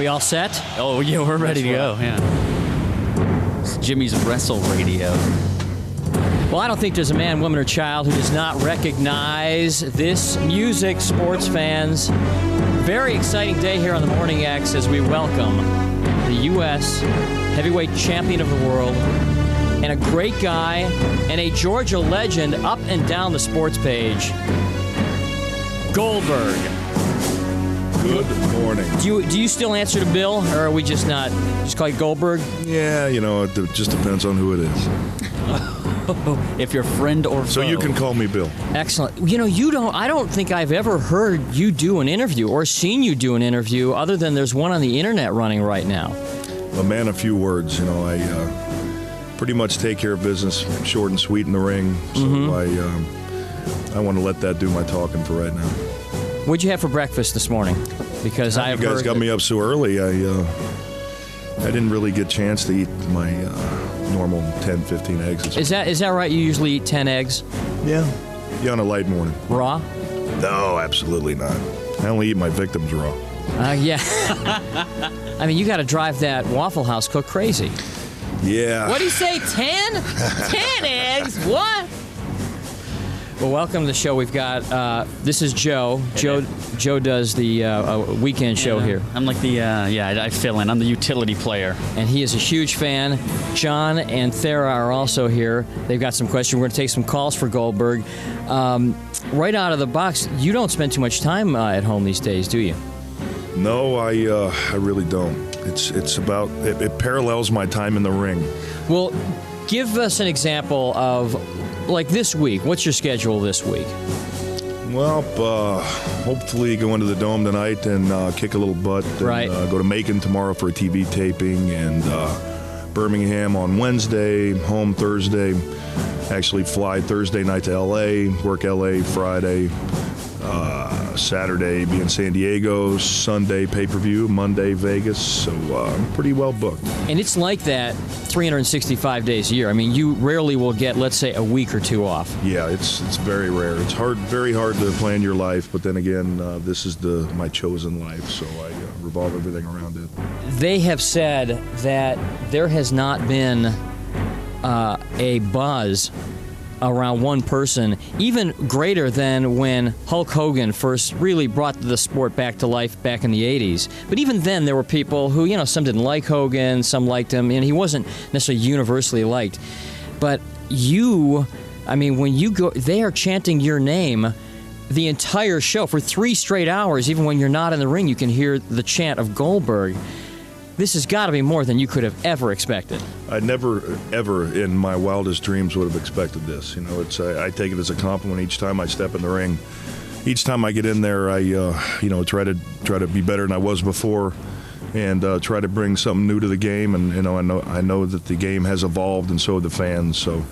We all set? Oh, yeah, we're ready to go. Yeah. It's Jimmy's Wrestle Radio. Well, I don't think there's a man, woman, or child who does not recognize this music, sports fans. Very exciting day here on the Morning X as we welcome the U.S. heavyweight champion of the world and a great guy and a Georgia legend up and down the sports page, Goldberg. Good morning. Do you still answer to Bill, or are we just call you Goldberg? Yeah, it just depends on who it is. If you're friend or foe. So you can call me Bill. Excellent. I don't think I've ever heard you do an interview or seen you do an interview other than there's one on the internet running right now. A man of few words. I pretty much take care of business, short and sweet in the ring. So I want to let that do my talking for right now. What'd you have for breakfast this morning? Because you guys got me up so early. I didn't really get a chance to eat my normal 10, 15 eggs. Is that right? You usually eat 10 eggs? Yeah. Yeah, on a light morning. Raw? No, absolutely not. I only eat my victims raw. Yeah. I mean, you got to drive that Waffle House cook crazy. Yeah. What do you say, 10? 10 eggs? What? Well, welcome to the show. We've got, this is Joe. Joe does the weekend show here. I'm like I fill in. I'm the utility player. And he is a huge fan. John and Thera are also here. They've got some questions. We're going to take some calls for Goldberg. Right out of the box, you don't spend too much time at home these days, do you? No, I really don't. It's about, it parallels my time in the ring. Well, give us an example of, like this week. What's your schedule this week? Well, hopefully go into the Dome tonight and kick a little butt. And, right. Go to Macon tomorrow for a TV taping, and Birmingham on Wednesday, home Thursday. Actually fly Thursday night to L.A., work L.A. Friday, Saturday be in San Diego, Sunday pay-per-view, Monday Vegas, so I'm pretty well booked. And it's like that 365 days a year. I mean, you rarely will get, let's say, a week or two off. Yeah, it's very rare. It's very hard to plan your life, but then again, this is my chosen life, so I revolve everything around it. They have said that there has not been a buzz around one person, even greater than when Hulk Hogan first really brought the sport back to life back in the 80s. But even then, there were people who, some didn't like Hogan, some liked him, and he wasn't necessarily universally liked. But when you go, they are chanting your name the entire show for 3 straight hours. Even when you're not in the ring, you can hear the chant of Goldberg. This has got to be more than you could have ever expected. I never, ever in my wildest dreams would have expected this. I take it as a compliment each time I step in the ring. Each time I get in there, I, try to be better than I was before, and try to bring something new to the game. And I know that the game has evolved, and so have the fans. So,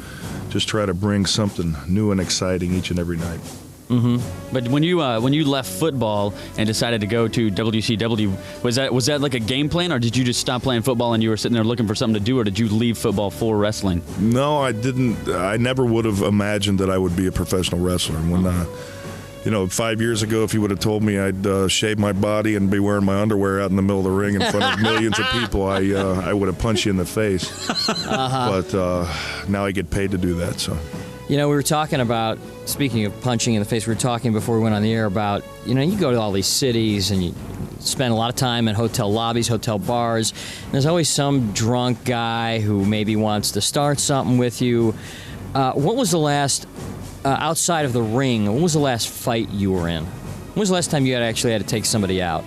just try to bring something new and exciting each and every night. Mm-hmm. But when you left football and decided to go to WCW, was that like a game plan, or did you just stop playing football and you were sitting there looking for something to do, or did you leave football for wrestling? No, I didn't. I never would have imagined that I would be a professional wrestler. When 5 years ago, if you would have told me I'd shave my body and be wearing my underwear out in the middle of the ring in front of millions of people, I would have punched you in the face. But now I get paid to do that. So. We were talking about, speaking of punching in the face, we were talking before we went on the air about, you go to all these cities and you spend a lot of time in hotel lobbies, hotel bars. And there's always some drunk guy who maybe wants to start something with you. What was the last, outside of the ring, what was the last fight you were in? When was the last time you actually had to take somebody out?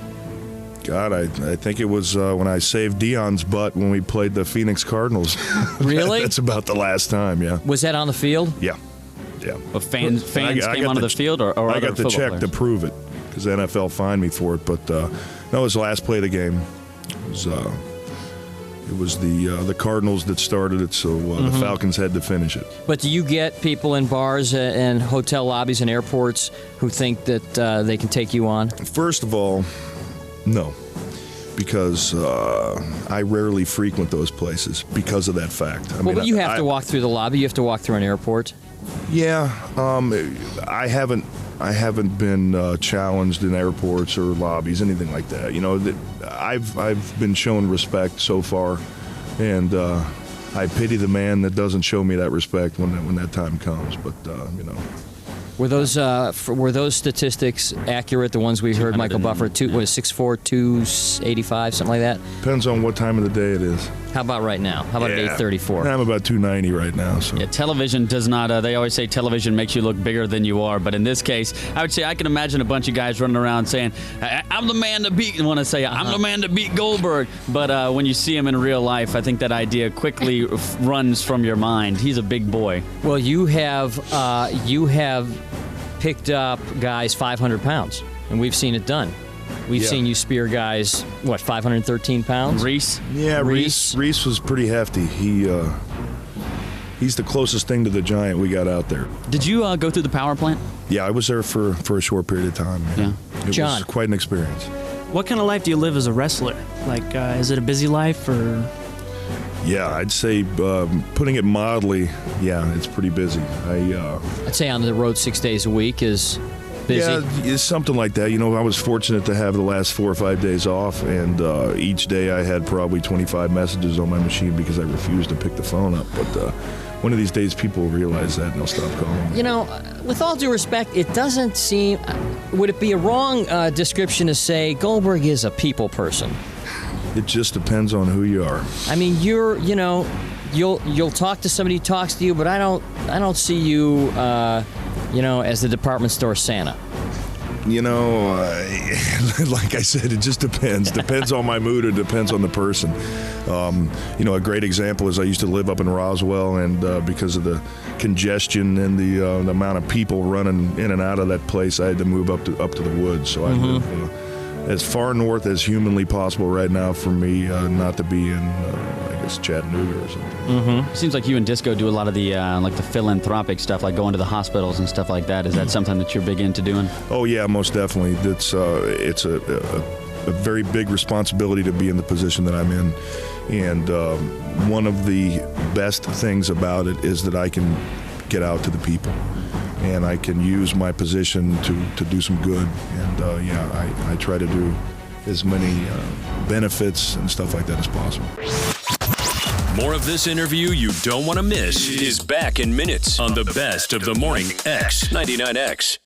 God, I think it was when I saved Dion's butt when we played the Phoenix Cardinals. Really? That's about the last time, yeah. Was that on the field? Yeah. But fans came onto the field, or I other got the check players? to prove it, because the NFL fined me for it. But no, it was the last play of the game. It was the Cardinals that started it, so the Falcons had to finish it. But do you get people in bars and hotel lobbies and airports who think that they can take you on? First of all, no, because I rarely frequent those places because of that fact. But you have to walk through the lobby. You have to walk through an airport. Yeah, I haven't I haven't been challenged in airports or lobbies, anything like that. You know, I've been shown respect so far, and I pity the man that doesn't show me that respect when that time comes. But you know. Were those statistics accurate? The ones we heard Michael Buffer, was 6'4", 285, something like that? Depends on what time of the day it is. How about right now? How about at 8:34? I'm about 290 right now. So. Yeah, television does not, they always say television makes you look bigger than you are, but in this case, I would say I can imagine a bunch of guys running around saying, I'm the man to beat, I'm the man to beat Goldberg, but when you see him in real life, I think that idea quickly runs from your mind. He's a big boy. Well, you have picked up guys 500 pounds, and we've seen it done. We've seen you spear guys, 513 pounds? Reese? Yeah, Reese was pretty hefty. He's the closest thing to the giant we got out there. Did you go through the power plant? Yeah, I was there for a short period of time. Yeah. It John. was quite an experience. What kind of life do you live as a wrestler? Like, is it a busy life, or? Yeah, I'd say, putting it mildly, yeah, it's pretty busy. I'd say on the road 6 days a week is busy. Yeah, it's something like that. You know, I was fortunate to have the last 4 or 5 days off, and each day I had probably 25 messages on my machine because I refused to pick the phone up. But one of these days people will realize that and they'll stop calling me. You know, with all due respect, it doesn't seem... Would it be a wrong description to say Goldberg is a people person? It just depends on who you are. I mean, you'll talk to somebody who talks to you, but I don't see you, as the department store Santa. You know, like I said, it just depends. Depends on my mood. It depends on the person. A great example is I used to live up in Roswell, and because of the congestion and the amount of people running in and out of that place, I had to move up to the woods. So I live as far north as humanly possible right now for me, not to be in, Chattanooga or something. Seems like you and Disco do a lot of the the philanthropic stuff, like going to the hospitals and stuff like that. Is that something that you're big into doing? Oh yeah, most definitely. It's a very big responsibility to be in the position that I'm in, and one of the best things about it is that I can get out to the people, and I can use my position to do some good. And I try to do as many benefits and stuff like that as possible. More of this interview you don't want to miss is back in minutes on the Best of the Morning X 99X.